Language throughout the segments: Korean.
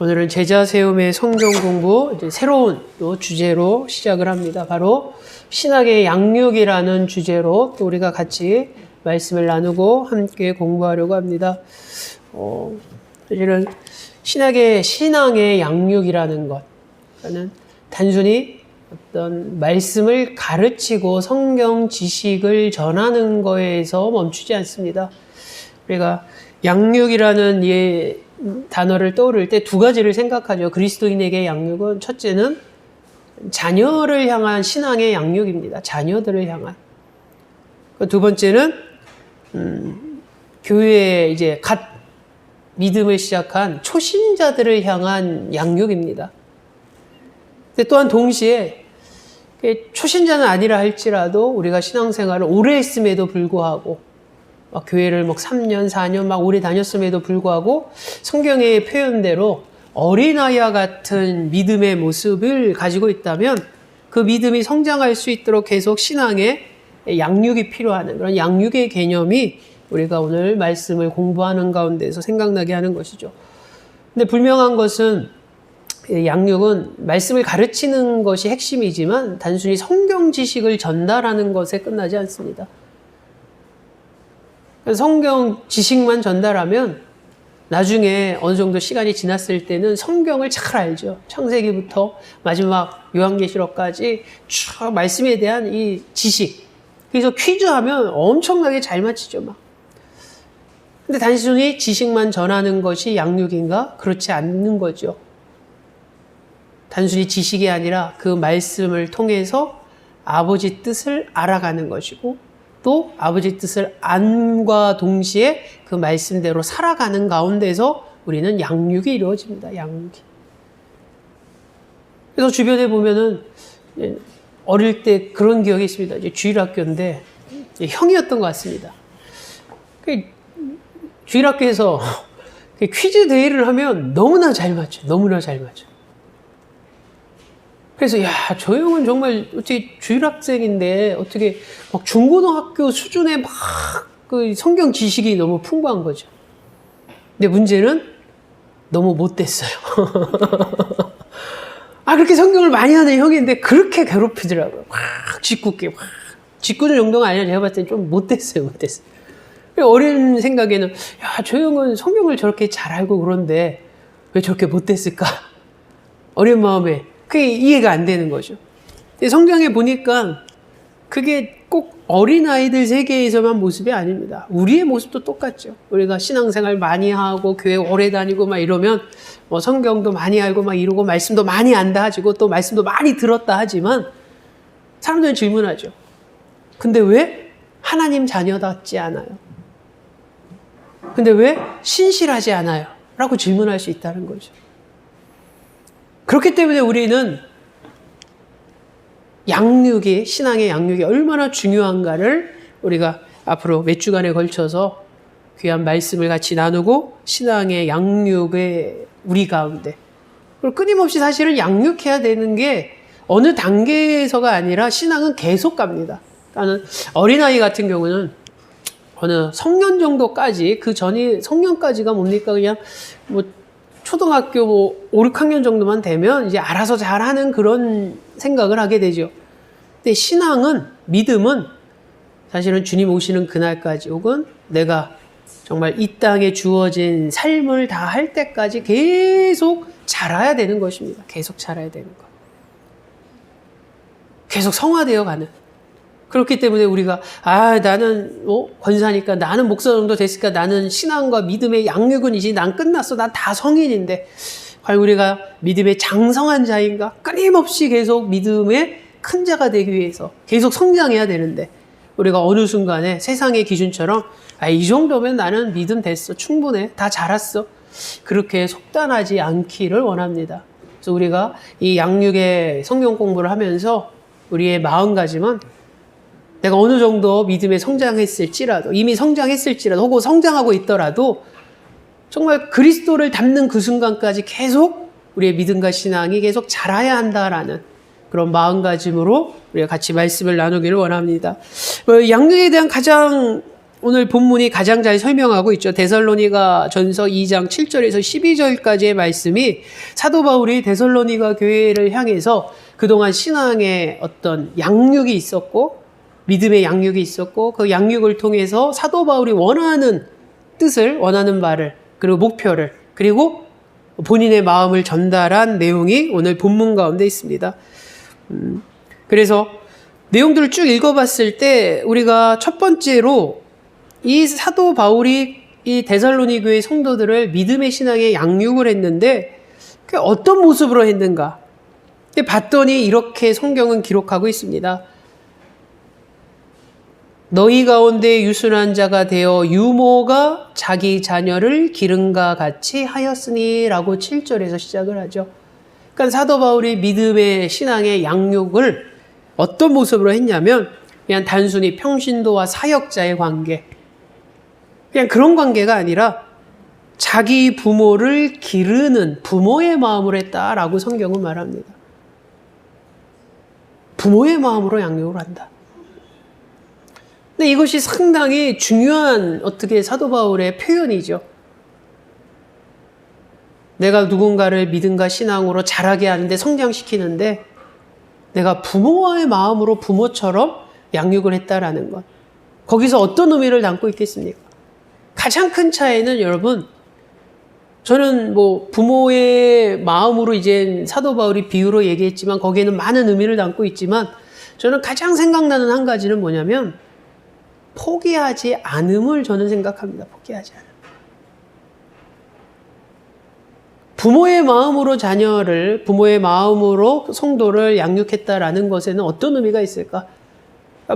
오늘은 제자 세움의 성경 공부 이제 새로운 또 주제로 시작을 합니다. 바로 신학의 양육이라는 주제로 또 우리가 같이 말씀을 나누고 함께 공부하려고 합니다. 사실은 신앙의 양육이라는 것은 단순히 어떤 말씀을 가르치고 성경 지식을 전하는 거에서 멈추지 않습니다. 우리가 양육이라는 단어를 떠오를 때 두 가지를 생각하죠. 그리스도인에게 양육은 첫째는 자녀를 향한 신앙의 양육입니다. 자녀들을 향한. 두 번째는 교회에 이제 갓 믿음을 시작한 초신자들을 향한 양육입니다. 근데 또한 동시에 초신자는 아니라 할지라도 우리가 신앙생활을 오래 했음에도 불구하고 막 교회를 3년, 4년 막 오래 다녔음에도 불구하고 성경의 표현대로 어린아이와 같은 믿음의 모습을 가지고 있다면 그 믿음이 성장할 수 있도록 계속 신앙의 양육이 필요한 그런 양육의 개념이 우리가 오늘 말씀을 공부하는 가운데서 생각나게 하는 것이죠. 근데 분명한 것은 양육은 말씀을 가르치는 것이 핵심이지만 단순히 성경 지식을 전달하는 것에 끝나지 않습니다. 성경 지식만 전달하면 나중에 어느 정도 시간이 지났을 때는 성경을 잘 알죠. 창세기부터 마지막 요한계시록까지 쭉 말씀에 대한 이 지식. 그래서 퀴즈하면 엄청나게 잘 맞히죠, 막. 근데 단순히 지식만 전하는 것이 양육인가? 그렇지 않는 거죠. 단순히 지식이 아니라 그 말씀을 통해서 아버지 뜻을 알아가는 것이고 또 아버지 뜻을 안과 동시에 그 말씀대로 살아가는 가운데서 우리는 양육이 이루어집니다. 양육이. 그래서 주변에 보면은 어릴 때 그런 기억이 있습니다. 이제 주일학교인데 형이었던 것 같습니다. 주일학교에서 퀴즈 대회를 하면 너무나 잘 맞죠. 너무나 잘 맞죠. 그래서 저 형은 정말 어떻게 주일학생인데 어떻게 막 중고등학교 수준의 막 그 성경 지식이 너무 풍부한 거죠. 근데 문제는 너무 못됐어요. 그렇게 성경을 많이 하는 형인데 그렇게 괴롭히더라고요. 막 짓궂게 막 짓궂은 정도가 아니라 제가 봤을 때 좀 못됐어요. 어린 생각에는 저 형은 성경을 저렇게 잘 알고 그런데 왜 저렇게 못됐을까? 어린 마음에 그게 이해가 안 되는 거죠. 근데 성경에 보니까 그게 꼭 어린아이들 세계에서만 모습이 아닙니다. 우리의 모습도 똑같죠. 우리가 신앙생활 많이 하고 교회 오래 다니고 막 이러면 성경도 많이 알고 막 이러고 말씀도 많이 안다 하지고 또 말씀도 많이 들었다 하지만 사람들은 질문하죠. 근데 왜 하나님 자녀답지 않아요? 근데 왜 신실하지 않아요? 라고 질문할 수 있다는 거죠. 그렇기 때문에 우리는 신앙의 양육이 얼마나 중요한가를 우리가 앞으로 몇 주간에 걸쳐서 귀한 말씀을 같이 나누고 신앙의 양육의 우리 가운데 그리고 끊임없이 사실은 양육해야 되는 게 어느 단계에서가 아니라 신앙은 계속 갑니다. 그러니까 어린아이 같은 경우는 어느 성년 정도까지 그 전이 성년까지가 뭡니까? 그냥 초등학교 5, 6학년 정도만 되면 이제 알아서 잘하는 그런 생각을 하게 되죠. 근데 신앙은, 믿음은 사실은 주님 오시는 그날까지 혹은 내가 정말 이 땅에 주어진 삶을 다 할 때까지 계속 자라야 되는 것입니다. 계속 자라야 되는 것. 계속 성화되어 가는. 그렇기 때문에 우리가 나는 권사니까 나는 목사 정도 됐으니까 나는 신앙과 믿음의 양육은 이제 난 끝났어. 난 다 성인인데 과연 우리가 믿음의 장성한 자인가? 끊임없이 계속 믿음의 큰 자가 되기 위해서 계속 성장해야 되는데 우리가 어느 순간에 세상의 기준처럼 이 정도면 나는 믿음 됐어. 충분해. 다 자랐어. 그렇게 속단하지 않기를 원합니다. 그래서 우리가 이 양육의 성경 공부를 하면서 우리의 마음가짐은 내가 어느 정도 믿음에 성장했을지라도 이미 성장했을지라도 혹은 성장하고 있더라도 정말 그리스도를 닮는 그 순간까지 계속 우리의 믿음과 신앙이 계속 자라야 한다라는 그런 마음가짐으로 우리가 같이 말씀을 나누기를 원합니다. 양육에 대한 가장 오늘 본문이 가장 잘 설명하고 있죠. 데살로니가 전서 2장 7절에서 12절까지의 말씀이 사도 바울이 데살로니가 교회를 향해서 그동안 신앙의 어떤 양육이 있었고 믿음의 양육이 있었고 그 양육을 통해서 사도 바울이 원하는 뜻을, 원하는 바를, 그리고 목표를, 그리고 본인의 마음을 전달한 내용이 오늘 본문 가운데 있습니다. 그래서 내용들을 쭉 읽어봤을 때 우리가 첫 번째로 이 사도 바울이 이 데살로니 교회 성도들을 믿음의 신앙에 양육을 했는데 어떤 모습으로 했는가 봤더니 이렇게 성경은 기록하고 있습니다. 너희 가운데 유순한 자가 되어 유모가 자기 자녀를 기름과 같이 하였으니 라고 7절에서 시작을 하죠. 그러니까 사도 바울이 믿음의 신앙의 양육을 어떤 모습으로 했냐면 그냥 단순히 평신도와 사역자의 관계, 그냥 그런 관계가 아니라 자기 부모를 기르는 부모의 마음으로 했다라고 성경은 말합니다. 부모의 마음으로 양육을 한다. 근데 이것이 상당히 중요한 어떻게 사도 바울의 표현이죠. 내가 누군가를 믿음과 신앙으로 자라게 하는데 성장시키는데 내가 부모와의 마음으로 부모처럼 양육을 했다라는 것. 거기서 어떤 의미를 담고 있겠습니까? 가장 큰 차이는 여러분, 저는 부모의 마음으로 이제 사도 바울이 비유로 얘기했지만 거기에는 많은 의미를 담고 있지만 저는 가장 생각나는 한 가지는 뭐냐면 포기하지 않음을 저는 생각합니다. 포기하지 않음. 부모의 마음으로 자녀를, 부모의 마음으로 성도를 양육했다라는 것에는 어떤 의미가 있을까?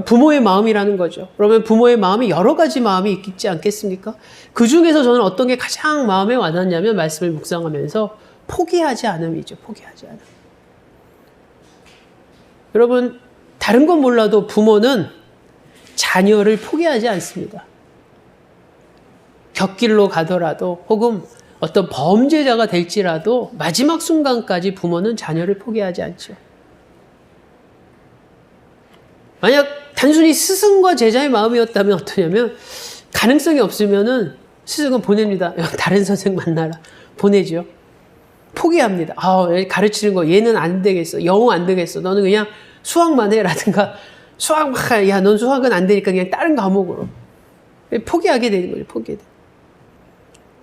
부모의 마음이라는 거죠. 그러면 부모의 마음이 여러 가지 마음이 있지 않겠습니까? 그 중에서 저는 어떤 게 가장 마음에 와닿냐면 말씀을 묵상하면서 포기하지 않음이죠. 포기하지 않음. 여러분, 다른 건 몰라도 부모는 자녀를 포기하지 않습니다. 곁길로 가더라도 혹은 어떤 범죄자가 될지라도 마지막 순간까지 부모는 자녀를 포기하지 않죠. 만약 단순히 스승과 제자의 마음이었다면 어떠냐면 가능성이 없으면은 스승은 보냅니다. 다른 선생 만나라. 보내죠. 포기합니다. 가르치는 거 얘는 안 되겠어. 영어 안 되겠어. 너는 그냥 수학만 해라든가 넌 수학은 안 되니까 그냥 다른 과목으로. 포기하게 되는 거죠. 포기하게 되는.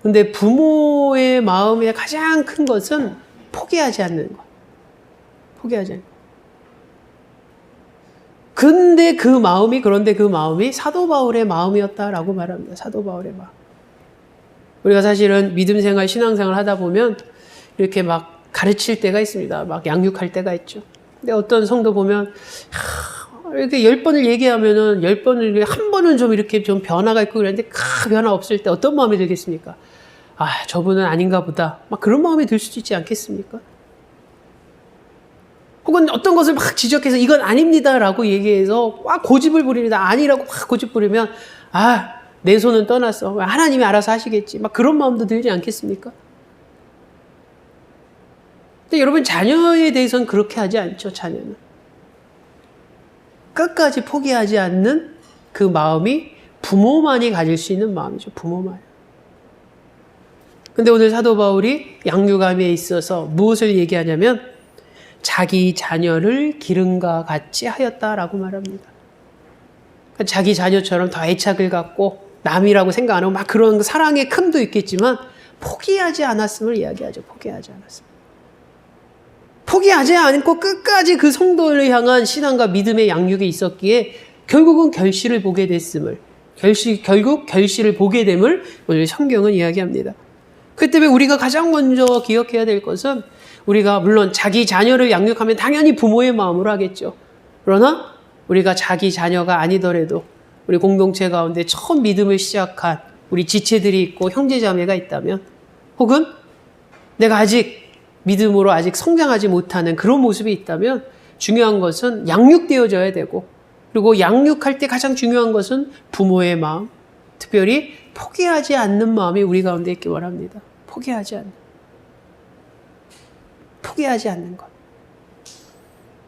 근데 부모의 마음의 가장 큰 것은 포기하지 않는 것. 포기하지 않는 것. 그런데 그 마음이 사도 바울의 마음이었다라고 말합니다. 사도 바울의 마음. 우리가 사실은 믿음 생활, 신앙 생활 하다 보면 이렇게 막 가르칠 때가 있습니다. 막 양육할 때가 있죠. 근데 어떤 성도 보면, 이렇게 10번을 얘기하면은 10번을 한 번은 좀 이렇게 좀 변화가 있고 그랬는데 변화 없을 때 어떤 마음이 들겠습니까? 저분은 아닌가 보다. 막 그런 마음이 들 수도 있지 않겠습니까? 혹은 어떤 것을 막 지적해서 이건 아닙니다라고 얘기해서 막 고집을 부립니다. 아니라고 막 고집 부리면 내 손은 떠났어. 하나님이 알아서 하시겠지. 막 그런 마음도 들지 않겠습니까? 근데 여러분 자녀에 대해서는 그렇게 하지 않죠. 자녀는. 끝까지 포기하지 않는 그 마음이 부모만이 가질 수 있는 마음이죠. 부모만. 근데 오늘 사도 바울이 양육함에 있어서 무엇을 얘기하냐면 자기 자녀를 기름과 같이 하였다라고 말합니다. 그러니까 자기 자녀처럼 더 애착을 갖고 남이라고 생각 안 하고 막 그런 사랑의 큼도 있겠지만 포기하지 않았음을 이야기하죠. 포기하지 않았음. 포기하지 않고 끝까지 그 성도를 향한 신앙과 믿음의 양육이 있었기에 결국은 결실을 보게 됐음을, 결국 결실을 보게 됨을 오늘 성경은 이야기합니다. 그 때문에 우리가 가장 먼저 기억해야 될 것은 우리가 물론 자기 자녀를 양육하면 당연히 부모의 마음으로 하겠죠. 그러나 우리가 자기 자녀가 아니더라도 우리 공동체 가운데 처음 믿음을 시작한 우리 지체들이 있고 형제자매가 있다면 혹은 내가 아직 믿음으로 아직 성장하지 못하는 그런 모습이 있다면 중요한 것은 양육되어져야 되고 그리고 양육할 때 가장 중요한 것은 부모의 마음, 특별히 포기하지 않는 마음이 우리 가운데 있기 바랍니다. 포기하지 않는 것.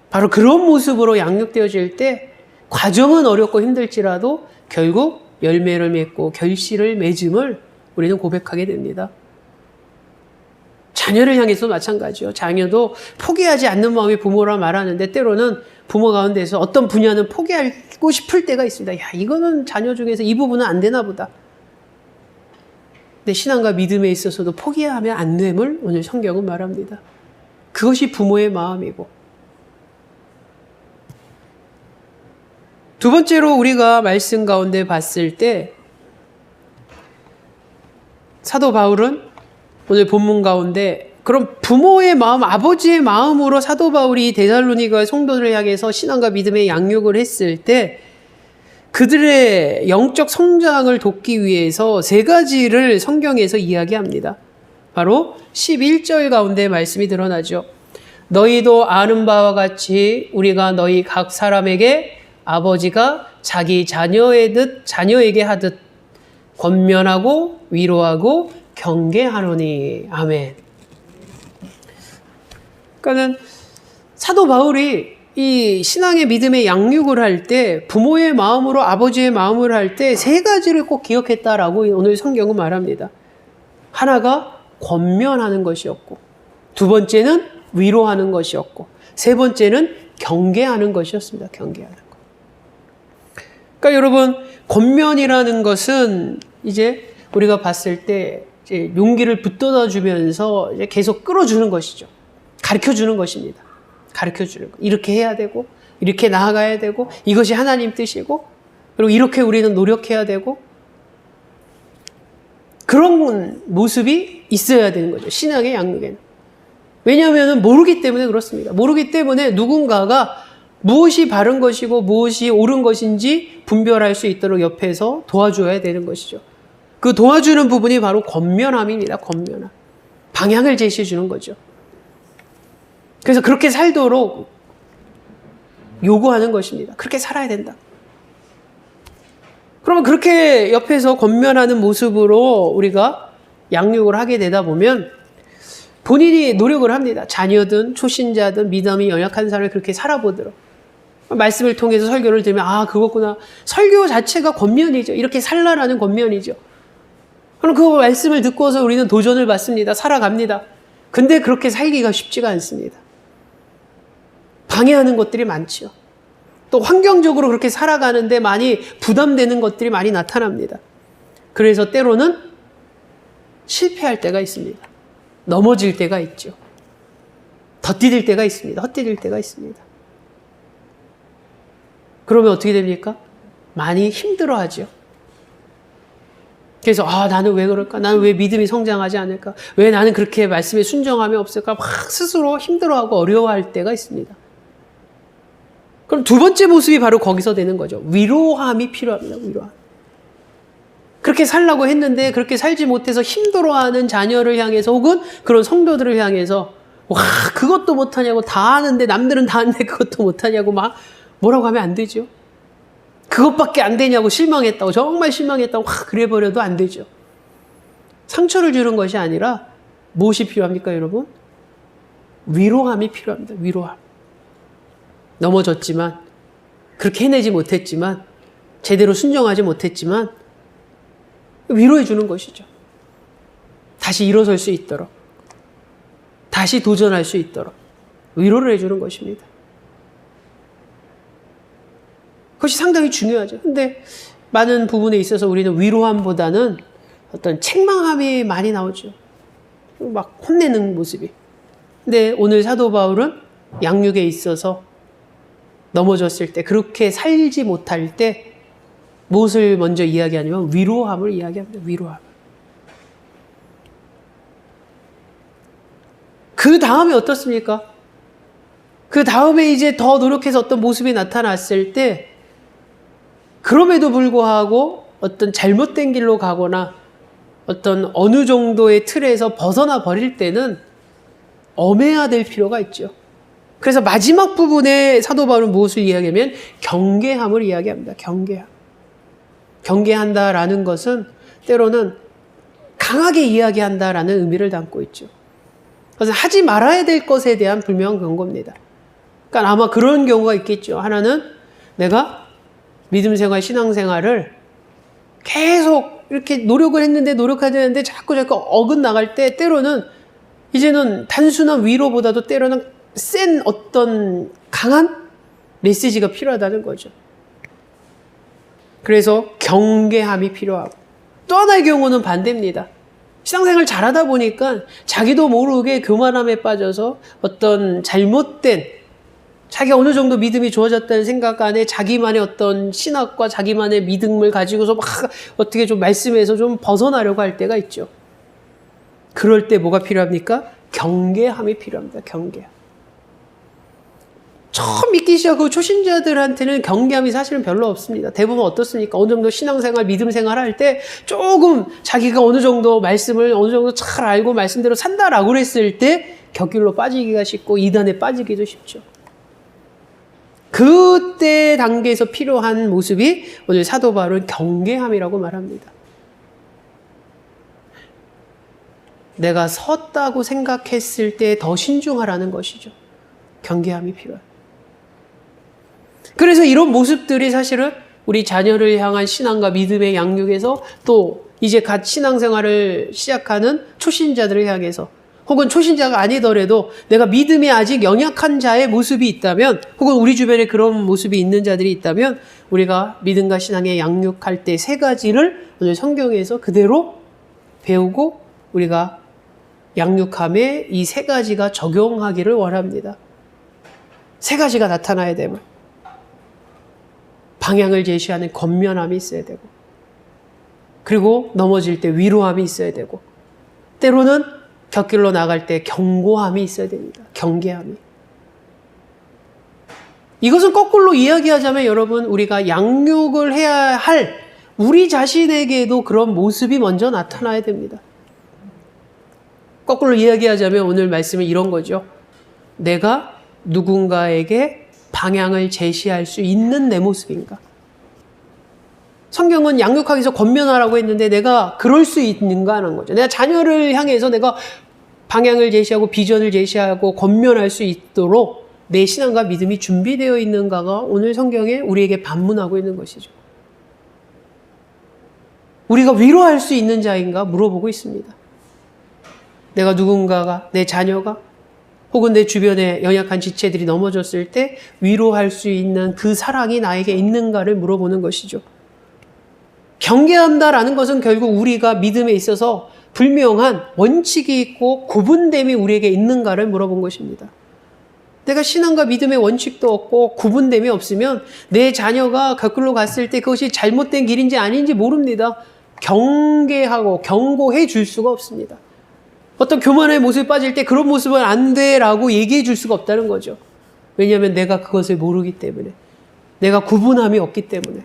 바로 그런 모습으로 양육되어질 때 과정은 어렵고 힘들지라도 결국 열매를 맺고 결실을 맺음을 우리는 고백하게 됩니다. 자녀를 향해서 마찬가지요. 자녀도 포기하지 않는 마음이 부모라 말하는데 때로는 부모 가운데서 어떤 분야는 포기하고 싶을 때가 있습니다. 야, 이거는 자녀 중에서 이 부분은 안 되나 보다. 근데 신앙과 믿음에 있어서도 포기하면 안 됨을 오늘 성경은 말합니다. 그것이 부모의 마음이고. 두 번째로 우리가 말씀 가운데 봤을 때 사도 바울은 오늘 본문 가운데 그럼 부모의 마음, 아버지의 마음으로 사도 바울이 데살로니가 성도들을 향해서 신앙과 믿음의 양육을 했을 때 그들의 영적 성장을 돕기 위해서 세 가지를 성경에서 이야기합니다. 바로 11절 가운데 말씀이 드러나죠. 너희도 아는 바와 같이 우리가 너희 각 사람에게 아버지가 자기 자녀에게 하듯 권면하고 위로하고 경계하노니. 아멘. 그러니까는 사도 바울이 이 신앙의 믿음의 양육을 할 때 부모의 마음으로 아버지의 마음으로 할 때 세 가지를 꼭 기억했다라고 오늘 성경은 말합니다. 하나가 권면하는 것이었고, 두 번째는 위로하는 것이었고, 세 번째는 경계하는 것이었습니다. 경계하는 것. 그러니까 여러분, 권면이라는 것은 이제 우리가 봤을 때 이제 용기를 붙돋아 주면서 이제 계속 끌어주는 것이죠. 가르쳐 주는 것입니다. 가르쳐 주는 것. 이렇게 해야 되고, 이렇게 나아가야 되고, 이것이 하나님 뜻이고, 그리고 이렇게 우리는 노력해야 되고, 그런 모습이 있어야 되는 거죠. 신앙의 양육에는. 왜냐하면 모르기 때문에 그렇습니다. 모르기 때문에 누군가가 무엇이 바른 것이고 무엇이 옳은 것인지 분별할 수 있도록 옆에서 도와줘야 되는 것이죠. 그 도와주는 부분이 바로 권면함입니다. 권면함. 방향을 제시해 주는 거죠. 그래서 그렇게 살도록 요구하는 것입니다. 그렇게 살아야 된다. 그러면 그렇게 옆에서 권면하는 모습으로 우리가 양육을 하게 되다 보면 본인이 노력을 합니다. 자녀든 초신자든 믿음이 연약한 사람을 그렇게 살아보도록. 말씀을 통해서 설교를 들으면 아, 그거구나. 설교 자체가 권면이죠. 이렇게 살라라는 권면이죠. 그럼 그 말씀을 듣고서 우리는 도전을 받습니다. 살아갑니다. 근데 그렇게 살기가 쉽지가 않습니다. 방해하는 것들이 많죠. 또 환경적으로 그렇게 살아가는데 많이 부담되는 것들이 많이 나타납니다. 그래서 때로는 실패할 때가 있습니다. 넘어질 때가 있죠. 덧디딜 때가 있습니다. 헛디딜 때가 있습니다. 그러면 어떻게 됩니까? 많이 힘들어하죠. 그래서 나는 왜 그럴까? 나는 왜 믿음이 성장하지 않을까? 왜 나는 그렇게 말씀에 순종함이 없을까? 막 스스로 힘들어하고 어려워할 때가 있습니다. 그럼 두 번째 모습이 바로 거기서 되는 거죠. 위로함이 필요합니다. 위로함. 그렇게 살라고 했는데 그렇게 살지 못해서 힘들어하는 자녀를 향해서 혹은 그런 성도들을 향해서 와, 그것도 못하냐고, 다 하는데 남들은 다 하는데 그것도 못하냐고 막 뭐라고 하면 안 되죠. 그것밖에 안 되냐고 실망했다고, 정말 실망했다고 그래버려도 안 되죠. 상처를 주는 것이 아니라 무엇이 필요합니까, 여러분? 위로함이 필요합니다. 위로함. 넘어졌지만, 그렇게 해내지 못했지만, 제대로 순종하지 못했지만 위로해 주는 것이죠. 다시 일어설 수 있도록, 다시 도전할 수 있도록 위로를 해주는 것입니다. 그것이 상당히 중요하죠. 근데 많은 부분에 있어서 우리는 위로함보다는 어떤 책망함이 많이 나오죠. 막 혼내는 모습이. 근데 오늘 사도 바울은 양육에 있어서 넘어졌을 때, 그렇게 살지 못할 때 무엇을 먼저 이야기하냐면 위로함을 이야기합니다. 위로함. 그 다음에 어떻습니까? 그 다음에 이제 더 노력해서 어떤 모습이 나타났을 때 그럼에도 불구하고 어떤 잘못된 길로 가거나 어떤 어느 정도의 틀에서 벗어나 버릴 때는 엄해야 될 필요가 있죠. 그래서 마지막 부분에 사도 바울은 무엇을 이야기하면 경계함을 이야기합니다. 경계함. 경계한다라는 것은 때로는 강하게 이야기한다라는 의미를 담고 있죠. 그래서 하지 말아야 될 것에 대한 분명한 경고입니다. 그러니까 아마 그런 경우가 있겠죠. 하나는 내가 믿음 생활, 신앙 생활을 계속 이렇게 노력을 했는데 노력하지 않는데 자꾸 어긋나갈 때 때로는 이제는 단순한 위로보다도 때로는 센 어떤 강한 메시지가 필요하다는 거죠. 그래서 경계함이 필요하고, 또 하나의 경우는 반대입니다. 신앙생활 잘하다 보니까 자기도 모르게 교만함에 빠져서 어떤 잘못된, 자기가 어느 정도 믿음이 좋아졌다는 생각 안에 자기만의 어떤 신학과 자기만의 믿음을 가지고서 막 어떻게 좀 말씀에서 좀 벗어나려고 할 때가 있죠. 그럴 때 뭐가 필요합니까? 경계함이 필요합니다. 경계함. 처음 믿기 시작하고 초신자들한테는 경계함이 사실은 별로 없습니다. 대부분 어떻습니까? 어느 정도 신앙생활, 믿음생활 할 때 조금 자기가 어느 정도 말씀을 어느 정도 잘 알고 말씀대로 산다라고 그랬을 때 격길로 빠지기가 쉽고 이단에 빠지기도 쉽죠. 그때 단계에서 필요한 모습이 오늘 사도 바울은 경계함이라고 말합니다. 내가 섰다고 생각했을 때 더 신중하라는 것이죠. 경계함이 필요해요. 그래서 이런 모습들이 사실은 우리 자녀를 향한 신앙과 믿음의 양육에서, 또 이제 갓 신앙생활을 시작하는 초신자들을 향해서, 혹은 초신자가 아니더라도 내가 믿음이 아직 연약한 자의 모습이 있다면, 혹은 우리 주변에 그런 모습이 있는 자들이 있다면, 우리가 믿음과 신앙의 양육할 때 세 가지를 오늘 성경에서 그대로 배우고 우리가 양육함에 이 세 가지가 적용하기를 원합니다. 세 가지가 나타나야 되면 방향을 제시하는 권면함이 있어야 되고, 그리고 넘어질 때 위로함이 있어야 되고, 때로는 곁길로 나갈 때 경고함이 있어야 됩니다. 경계함이. 이것은 거꾸로 이야기하자면 여러분, 우리가 양육을 해야 할 우리 자신에게도 그런 모습이 먼저 나타나야 됩니다. 거꾸로 이야기하자면 오늘 말씀은 이런 거죠. 내가 누군가에게 방향을 제시할 수 있는 내 모습인가? 성경은 양육하기 위해서 권면하라고 했는데 내가 그럴 수 있는가 하는 거죠. 내가 자녀를 향해서 내가 방향을 제시하고 비전을 제시하고 권면할 수 있도록 내 신앙과 믿음이 준비되어 있는가가 오늘 성경에 우리에게 반문하고 있는 것이죠. 우리가 위로할 수 있는 자인가 물어보고 있습니다. 내가 누군가가, 내 자녀가, 혹은 내 주변에 연약한 지체들이 넘어졌을 때 위로할 수 있는 그 사랑이 나에게 있는가를 물어보는 것이죠. 경계한다라는 것은 결국 우리가 믿음에 있어서 분명한 원칙이 있고 구분됨이 우리에게 있는가를 물어본 것입니다. 내가 신앙과 믿음의 원칙도 없고 구분됨이 없으면 내 자녀가 거꾸로 갔을 때 그것이 잘못된 길인지 아닌지 모릅니다. 경계하고 경고해 줄 수가 없습니다. 어떤 교만의 모습에 빠질 때 그런 모습은 안 돼라고 얘기해 줄 수가 없다는 거죠. 왜냐하면 내가 그것을 모르기 때문에, 내가 구분함이 없기 때문에.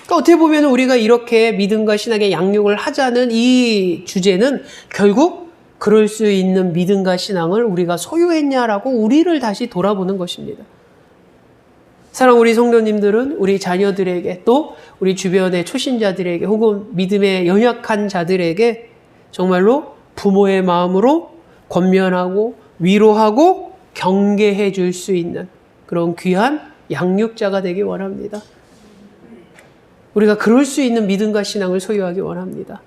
그러니까 어떻게 보면 우리가 이렇게 믿음과 신앙의 양육을 하자는 이 주제는 결국 그럴 수 있는 믿음과 신앙을 우리가 소유했냐라고 우리를 다시 돌아보는 것입니다. 사랑하는 우리 성도님들은 우리 자녀들에게, 또 우리 주변의 초신자들에게, 혹은 믿음의 연약한 자들에게 정말로 부모의 마음으로 권면하고 위로하고 경계해 줄 수 있는 그런 귀한 양육자가 되기 원합니다. 우리가 그럴 수 있는 믿음과 신앙을 소유하기 원합니다.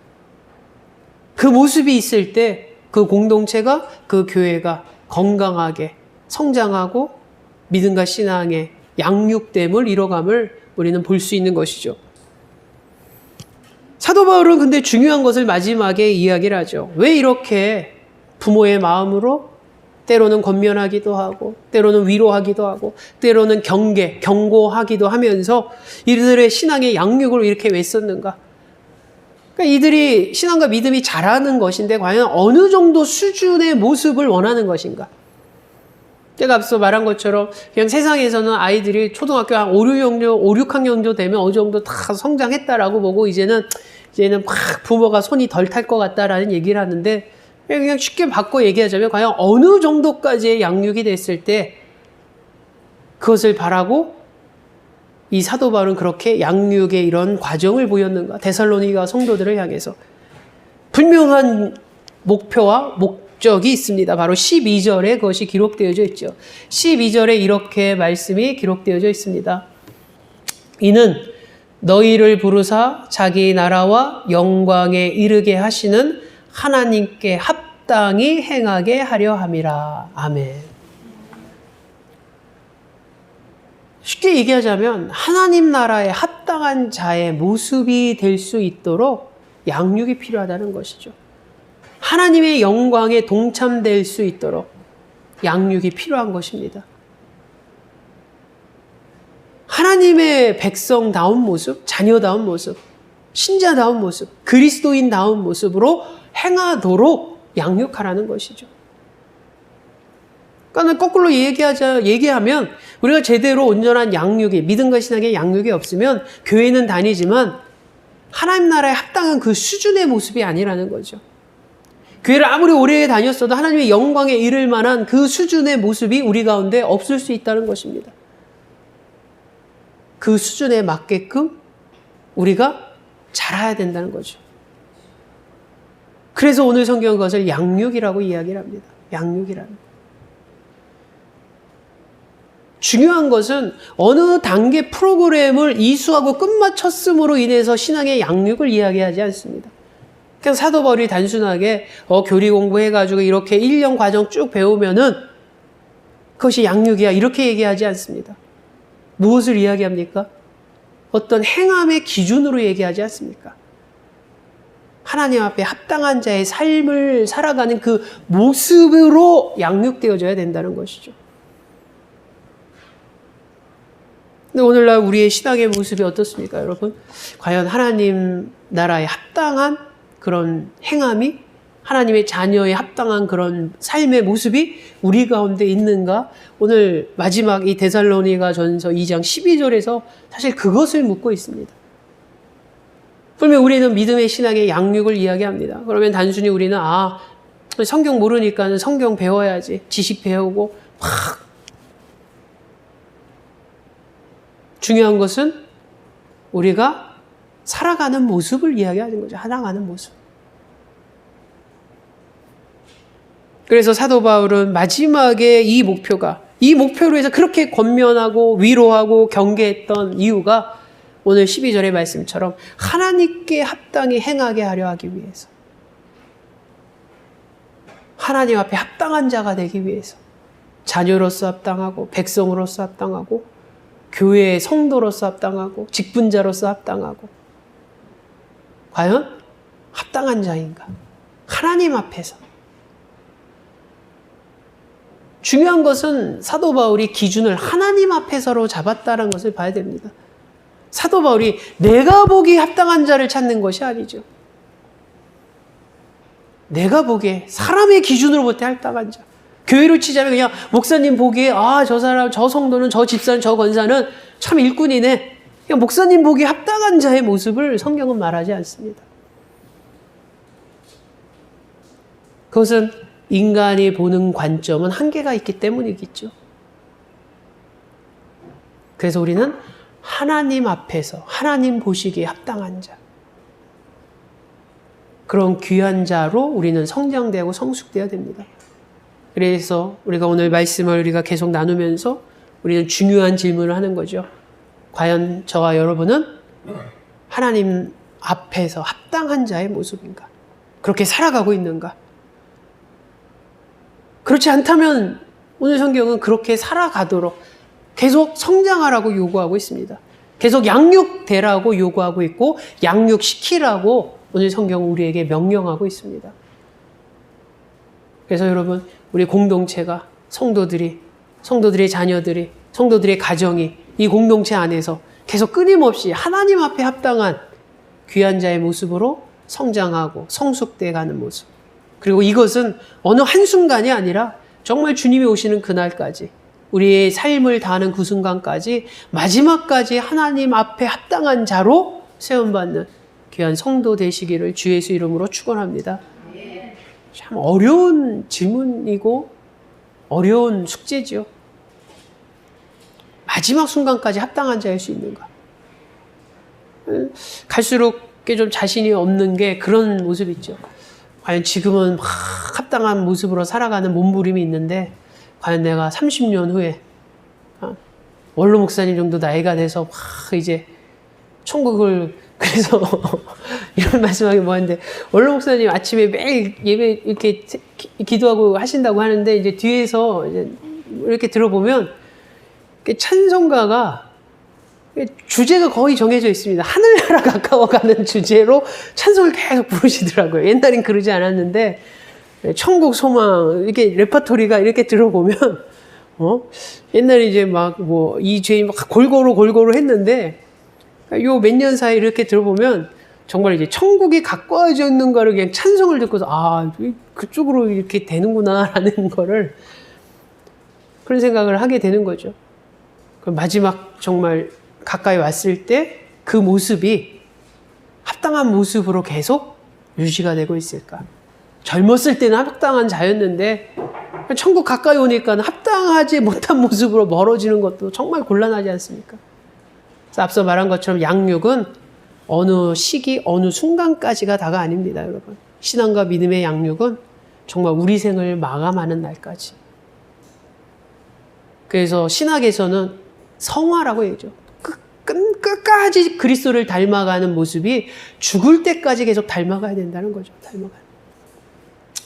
그 모습이 있을 때 그 공동체가, 그 교회가 건강하게 성장하고 믿음과 신앙의 양육됨을 이뤄감을 우리는 볼 수 있는 것이죠. 사도 바울은 근데 중요한 것을 마지막에 이야기를 하죠. 왜 이렇게 부모의 마음으로 때로는 권면하기도 하고, 때로는 위로하기도 하고, 때로는 경고하기도 하면서 이들의 신앙의 양육을 이렇게 왜 썼는가? 그러니까 이들이 신앙과 믿음이 자라는 것인데 과연 어느 정도 수준의 모습을 원하는 것인가? 제가 앞서 말한 것처럼 그냥 세상에서는 아이들이 초등학교 한 5, 6학년 정도 되면 어느 정도 다 성장했다라고 보고 이제는 막 부모가 손이 덜 탈 것 같다라는 얘기를 하는데, 그냥 쉽게 바꿔 얘기하자면 과연 어느 정도까지의 양육이 됐을 때 그것을 바라고 이 사도 바울은 그렇게 양육의 이런 과정을 보였는가? 데살로니가 성도들을 향해서 분명한 목표와 목적이 있습니다. 바로 12절에 그것이 기록되어져 있죠. 12절에 이렇게 말씀이 기록되어져 있습니다. 이는 너희를 부르사 자기 나라와 영광에 이르게 하시는 하나님께 합당히 행하게 하려 함이라. 아멘. 쉽게 얘기하자면 하나님 나라에 합당한 자의 모습이 될 수 있도록 양육이 필요하다는 것이죠. 하나님의 영광에 동참될 수 있도록 양육이 필요한 것입니다. 하나님의 백성다운 모습, 자녀다운 모습, 신자다운 모습, 그리스도인다운 모습으로 행하도록 양육하라는 것이죠. 그러니까 거꾸로 얘기하면 우리가 제대로 온전한 양육이, 믿음과 신앙의 양육이 없으면 교회는 다니지만 하나님 나라에 합당한 그 수준의 모습이 아니라는 거죠. 교회를 아무리 오래 다녔어도 하나님의 영광에 이를 만한 그 수준의 모습이 우리 가운데 없을 수 있다는 것입니다. 그 수준에 맞게끔 우리가 자라야 된다는 거죠. 그래서 오늘 성경은 그것을 양육이라고 이야기를 합니다. 양육이라는 것. 중요한 것은 어느 단계 프로그램을 이수하고 끝마쳤음으로 인해서 신앙의 양육을 이야기하지 않습니다. 그래서 사도 바울이 단순하게 교리 공부해가지고 이렇게 1년 과정 쭉 배우면은 그것이 양육이야 이렇게 얘기하지 않습니다. 무엇을 이야기합니까? 어떤 행함의 기준으로 얘기하지 않습니까? 하나님 앞에 합당한 자의 삶을 살아가는 그 모습으로 양육되어져야 된다는 것이죠. 근데 오늘날 우리의 신앙의 모습이 어떻습니까, 여러분? 과연 하나님 나라에 합당한 그런 행함이, 하나님의 자녀에 합당한 그런 삶의 모습이 우리 가운데 있는가? 오늘 마지막 이 데살로니가 전서 2장 12절에서 사실 그것을 묻고 있습니다. 그러면 우리는 믿음의 신앙의 양육을 이야기합니다. 그러면 단순히 우리는 성경 모르니까 성경 배워야지, 지식 배우고 막. 중요한 것은 우리가 살아가는 모습을 이야기하는 거죠. 살아가는 모습. 그래서 사도 바울은 마지막에 이 목표로 해서 그렇게 권면하고 위로하고 경계했던 이유가 오늘 12절의 말씀처럼 하나님께 합당히 행하게 하려 하기 위해서, 하나님 앞에 합당한 자가 되기 위해서, 자녀로서 합당하고 백성으로서 합당하고 교회의 성도로서 합당하고 직분자로서 합당하고, 과연 합당한 자인가? 하나님 앞에서. 중요한 것은 사도 바울이 기준을 하나님 앞에서로 잡았다는 것을 봐야 됩니다. 사도 바울이 내가 보기 합당한 자를 찾는 것이 아니죠. 내가 보기에 사람의 기준으로 볼 때 합당한 자. 교회로 치자면 그냥 목사님 보기에 저 사람, 저 성도는, 저 집사는, 저 권사는 참 일꾼이네. 그냥 목사님 보기에 합당한 자의 모습을 성경은 말하지 않습니다. 그것은 인간이 보는 관점은 한계가 있기 때문이겠죠. 그래서 우리는 하나님 앞에서 하나님 보시기에 합당한 자, 그런 귀한 자로 우리는 성장되고 성숙되어야 됩니다. 그래서 우리가 오늘 말씀을 우리가 계속 나누면서 우리는 중요한 질문을 하는 거죠. 과연 저와 여러분은 하나님 앞에서 합당한 자의 모습인가? 그렇게 살아가고 있는가? 그렇지 않다면 오늘 성경은 그렇게 살아가도록 계속 성장하라고 요구하고 있습니다. 계속 양육되라고 요구하고 있고 양육시키라고 오늘 성경은 우리에게 명령하고 있습니다. 그래서 여러분, 우리 공동체가, 성도들의 자녀들이, 성도들의 가정이 이 공동체 안에서 계속 끊임없이 하나님 앞에 합당한 귀한 자의 모습으로 성장하고 성숙돼가는 모습. 그리고 이것은 어느 한순간이 아니라 정말 주님이 오시는 그날까지, 우리의 삶을 다하는 그 순간까지, 마지막까지 하나님 앞에 합당한 자로 세움받는 귀한 성도 되시기를 주 예수 이름으로 축원합니다. 참 어려운 질문이고 어려운 숙제죠. 마지막 순간까지 합당한 자일 수 있는가? 갈수록 좀 자신이 없는 게 그런 모습이 있죠. 과연 지금은 막 합당한 모습으로 살아가는 몸부림이 있는데, 과연 내가 30년 후에 원로 목사님 정도 나이가 돼서 막 이제 천국을 그래서 이런 말씀하기 뭐한데 원로 목사님 아침에 매일 예배 이렇게 기도하고 하신다고 하는데 이제 뒤에서 이제 이렇게 들어보면 찬송가가 주제가 거의 정해져 있습니다. 하늘나라 가까워가는 주제로 찬송을 계속 부르시더라고요. 옛날엔 그러지 않았는데 천국 소망 이렇게 레퍼토리가 이렇게 들어보면 옛날에 이제 막 뭐 이 죄인 막 골고루 했는데 요 몇 년 사이 이렇게 들어보면 정말 이제 천국이 가까워져 있는 거를 그냥 찬송을 듣고서 아 그쪽으로 이렇게 되는구나라는 거를 그런 생각을 하게 되는 거죠. 그럼 마지막 정말 가까이 왔을 때 그 모습이 합당한 모습으로 계속 유지가 되고 있을까? 젊었을 때는 합당한 자였는데 천국 가까이 오니까 합당하지 못한 모습으로 멀어지는 것도 정말 곤란하지 않습니까? 그래서 앞서 말한 것처럼 양육은 어느 시기, 어느 순간까지가 다가 아닙니다, 여러분. 신앙과 믿음의 양육은 정말 우리 생을 마감하는 날까지. 그래서 신학에서는 성화라고 얘기죠. 끝까지 그리스도를 닮아가는 모습이 죽을 때까지 계속 닮아가야 된다는 거죠. 닮아가는.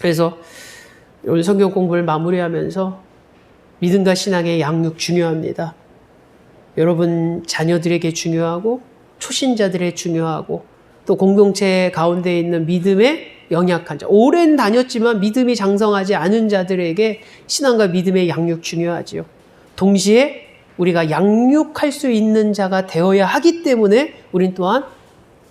그래서 오늘 성경 공부를 마무리하면서 믿음과 신앙의 양육 중요합니다. 여러분 자녀들에게 중요하고 초신자들에게 중요하고 또 공동체 가운데 있는 믿음에 연약한 자, 오랜 다녔지만 믿음이 장성하지 않은 자들에게 신앙과 믿음의 양육 중요하지요. 동시에 우리가 양육할 수 있는 자가 되어야 하기 때문에 우린 또한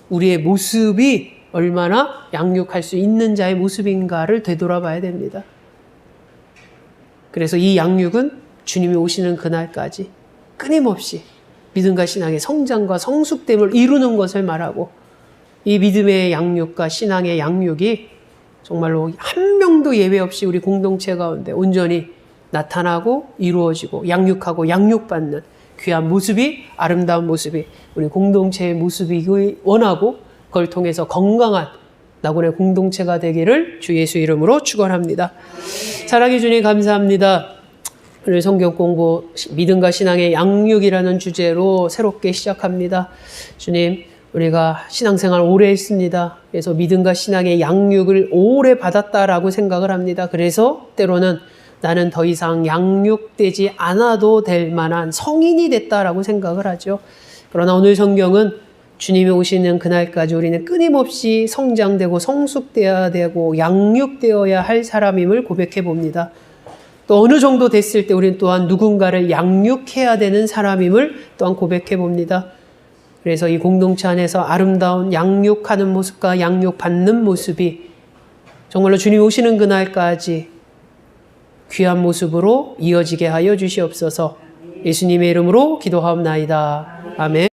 우리의 모습이 얼마나 양육할 수 있는 자의 모습인가를 되돌아봐야 됩니다. 그래서 이 양육은 주님이 오시는 그날까지 끊임없이 믿음과 신앙의 성장과 성숙됨을 이루는 것을 말하고 이 믿음의 양육과 신앙의 양육이 정말로 한 명도 예외 없이 우리 공동체 가운데 온전히 나타나고 이루어지고 양육하고 양육받는 귀한 모습이 아름다운 모습이 우리 공동체의 모습이기 원하고 그걸 통해서 건강한 나군의 공동체가 되기를 주 예수 이름으로 축원합니다. 사랑해 주님 감사합니다. 오늘 성경 공부 믿음과 신앙의 양육이라는 주제로 새롭게 시작합니다. 주님 우리가 신앙생활 오래 했습니다. 그래서 믿음과 신앙의 양육을 오래 받았다라고 생각을 합니다. 그래서 때로는 나는 더 이상 양육되지 않아도 될 만한 성인이 됐다라고 생각을 하죠. 그러나 오늘 성경은 주님이 오시는 그날까지 우리는 끊임없이 성장되고 성숙되어야 되고 양육되어야 할 사람임을 고백해 봅니다. 또 어느 정도 됐을 때 우리는 또한 누군가를 양육해야 되는 사람임을 또한 고백해 봅니다. 그래서 이 공동체 안에서 아름다운 양육하는 모습과 양육받는 모습이 정말로 주님 오시는 그날까지 귀한 모습으로 이어지게 하여 주시옵소서. 예수님의 이름으로 기도하옵나이다. 아멘.